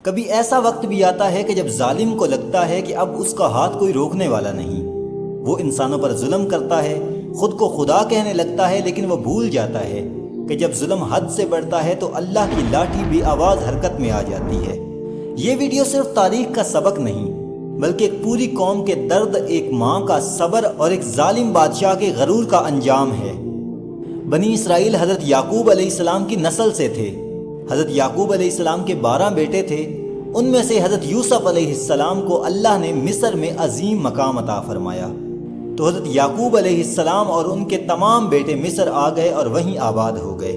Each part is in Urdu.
کبھی ایسا وقت بھی آتا ہے کہ جب ظالم کو لگتا ہے کہ اب اس کا ہاتھ کوئی روکنے والا نہیں۔ وہ انسانوں پر ظلم کرتا ہے، خود کو خدا کہنے لگتا ہے، لیکن وہ بھول جاتا ہے کہ جب ظلم حد سے بڑھتا ہے تو اللہ کی لاٹھی بے آواز حرکت میں آ جاتی ہے۔ یہ ویڈیو صرف تاریخ کا سبق نہیں بلکہ ایک پوری قوم کے درد، ایک ماں کا صبر اور ایک ظالم بادشاہ کے غرور کا انجام ہے۔ بنی اسرائیل حضرت یعقوب علیہ السلام کی نسل سے تھے۔ حضرت یعقوب علیہ السلام کے 12 بیٹے تھے۔ ان میں سے حضرت یوسف علیہ السلام کو اللہ نے مصر میں عظیم مقام عطا فرمایا، تو حضرت یعقوب علیہ السلام اور ان کے تمام بیٹے مصر آ گئے اور وہیں آباد ہو گئے۔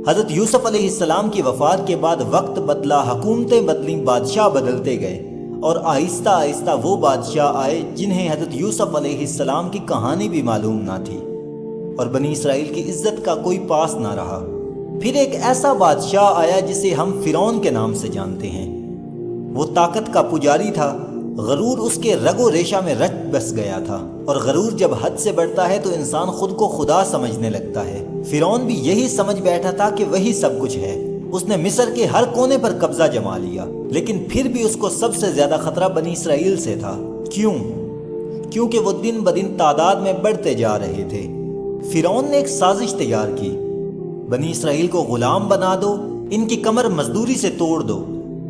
حضرت یوسف علیہ السلام کی وفات کے بعد وقت بدلا، حکومتیں بدلیں، بادشاہ بدلتے گئے، اور آہستہ آہستہ وہ بادشاہ آئے جنہیں حضرت یوسف علیہ السلام کی کہانی بھی معلوم نہ تھی، اور بنی اسرائیل کی عزت کا کوئی پاس نہ رہا۔ پھر ایک ایسا بادشاہ آیا جسے ہم فرعون کے نام سے جانتے ہیں۔ وہ طاقت کا پجاری تھا، غرور اس کے رگ و ریشہ میں رچ بس گیا تھا، اور غرور جب حد سے بڑھتا ہے تو انسان خود کو خدا سمجھنے لگتا ہے۔ فرعون بھی یہی سمجھ بیٹھا تھا کہ وہی سب کچھ ہے۔ اس نے مصر کے ہر کونے پر قبضہ جما لیا، لیکن پھر بھی اس کو سب سے زیادہ خطرہ بنی اسرائیل سے تھا۔ کیونکہ وہ دن بدن تعداد میں بڑھتے جا رہے تھے۔ فرعون نے ایک سازش تیار کی، بنی اسرائیل کو غلام بنا دو، ان کی کمر مزدوری سے توڑ دو،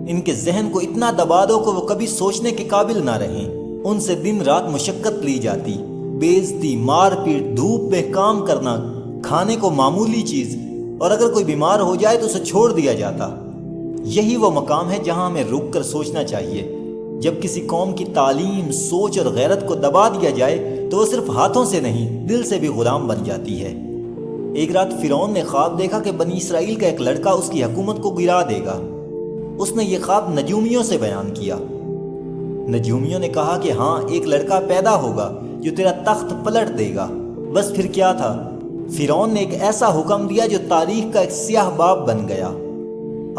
ان کے ذہن کو اتنا دبا دو کہ وہ کبھی سوچنے کے قابل نہ رہیں۔ ان سے دن رات مشقت لی جاتی، بے عزتی، مار پیٹ، دھوپ میں کام کرنا، کھانے کو معمولی چیز، اور اگر کوئی بیمار ہو جائے تو اسے چھوڑ دیا جاتا۔ یہی وہ مقام ہے جہاں ہمیں رک کر سوچنا چاہیے۔ جب کسی قوم کی تعلیم، سوچ اور غیرت کو دبا دیا جائے تو وہ صرف ہاتھوں سے نہیں، دل سے بھی غلام بن جاتی ہے۔ ایک رات فرعون نے خواب دیکھا کہ بنی اسرائیل کا ایک لڑکا اس کی حکومت کو گرا دے گا۔ اس نے یہ خواب نجومیوں سے بیان کیا۔ نجومیوں نے کہا کہ ہاں، ایک لڑکا پیدا ہوگا جو تیرا تخت پلٹ دے گا۔ بس پھر کیا تھا؟ فرعون نے ایک ایسا حکم دیا جو تاریخ کا ایک سیاہ باب بن گیا۔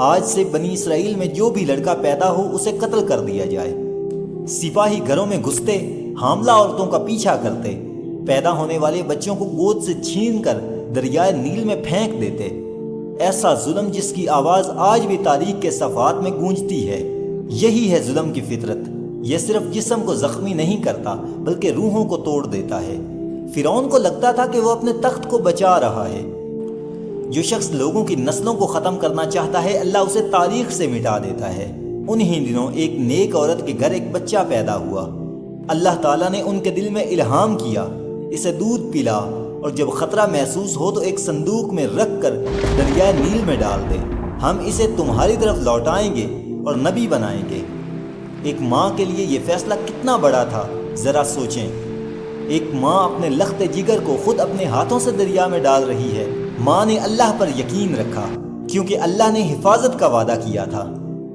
آج سے بنی اسرائیل میں جو بھی لڑکا پیدا ہو اسے قتل کر دیا جائے۔ سپاہی گھروں میں گھستے، حاملہ عورتوں کا پیچھا کرتے، پیدا ہونے والے بچوں کو گود سے چھین کر دریائے نیل میں پھینک دیتے۔ ایسا ظلم جس کی آواز آج بھی تاریخ کے صفحات میں گونجتی ہے۔ یہی ہے ظلم کی فطرت۔ یہ صرف جسم کو زخمی نہیں کرتا بلکہ روحوں کو توڑ دیتا ہے۔ فرعون کو لگتا تھا کہ وہ اپنے تخت کو بچا رہا ہے۔ جو شخص لوگوں کی نسلوں کو ختم کرنا چاہتا ہے، اللہ اسے تاریخ سے مٹا دیتا ہے۔ انہی دنوں ایک نیک عورت کے گھر ایک بچہ پیدا ہوا۔ اللہ تعالیٰ نے ان کے دل میں الہام کیا، اسے دودھ پلا، اور جب خطرہ محسوس ہو تو ایک صندوق میں رکھ کر دریائے نیل میں ڈال دے، ہم اسے تمہاری طرف لوٹائیں گے اور نبی بنائیں گے۔ ایک ماں کے لیے یہ فیصلہ کتنا بڑا تھا، ذرا سوچیں۔ ایک ماں اپنے لخت جگر کو خود اپنے ہاتھوں سے دریا میں ڈال رہی ہے۔ ماں نے اللہ پر یقین رکھا کیونکہ اللہ نے حفاظت کا وعدہ کیا تھا۔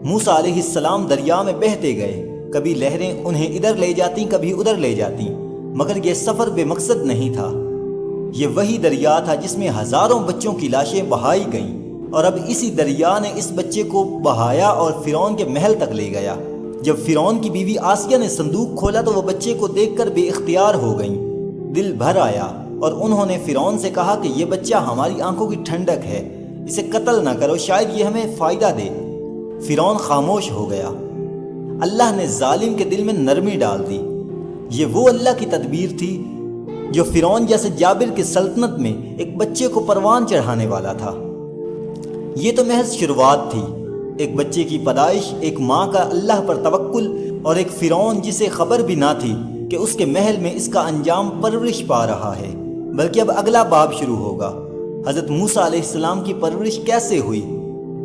موسیٰ علیہ السلام دریا میں بہتے گئے، کبھی لہریں انہیں ادھر لے جاتی، کبھی ادھر لے جاتی، مگر یہ سفر بے مقصد نہیں تھا۔ یہ وہی دریا تھا جس میں ہزاروں بچوں کی لاشیں بہائی گئیں، اور اب اسی دریا نے اس بچے کو بہایا اور فرعون کے محل تک لے گیا۔ جب فرعون کی بیوی آسیہ نے صندوق کھولا تو وہ بچے کو دیکھ کر بے اختیار ہو گئیں۔ دل بھر آیا اور انہوں نے فرعون سے کہا کہ یہ بچہ ہماری آنکھوں کی ٹھنڈک ہے، اسے قتل نہ کرو، شاید یہ ہمیں فائدہ دے۔ فرعون خاموش ہو گیا۔ اللہ نے ظالم کے دل میں نرمی ڈال دی۔ یہ وہ اللہ کی تدبیر تھی جو فرعون جیسے جابر کی سلطنت میں ایک بچے کو پروان چڑھانے والا تھا۔ یہ تو محض شروعات تھی، ایک بچے کی پیدائش، ایک ماں کا اللہ پر توکل، اور ایک فرعون جسے خبر بھی نہ تھی کہ اس کے محل میں اس کا انجام پرورش پا رہا ہے۔ بلکہ اب اگلا باب شروع ہوگا۔ حضرت موسیٰ علیہ السلام کی پرورش کیسے ہوئی،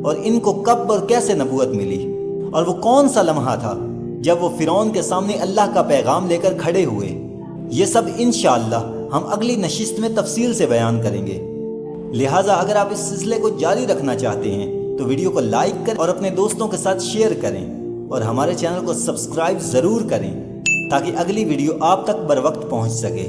اور ان کو کب اور کیسے نبوت ملی، اور وہ کون سا لمحہ تھا جب وہ فرعون کے سامنے اللہ کا پیغام لے کر کھڑے ہوئے۔ یہ سب انشاءاللہ ہم اگلی نشست میں تفصیل سے بیان کریں گے۔ لہٰذا اگر آپ اس سلسلے کو جاری رکھنا چاہتے ہیں تو ویڈیو کو لائک کریں اور اپنے دوستوں کے ساتھ شیئر کریں، اور ہمارے چینل کو سبسکرائب ضرور کریں تاکہ اگلی ویڈیو آپ تک بر وقت پہنچ سکے۔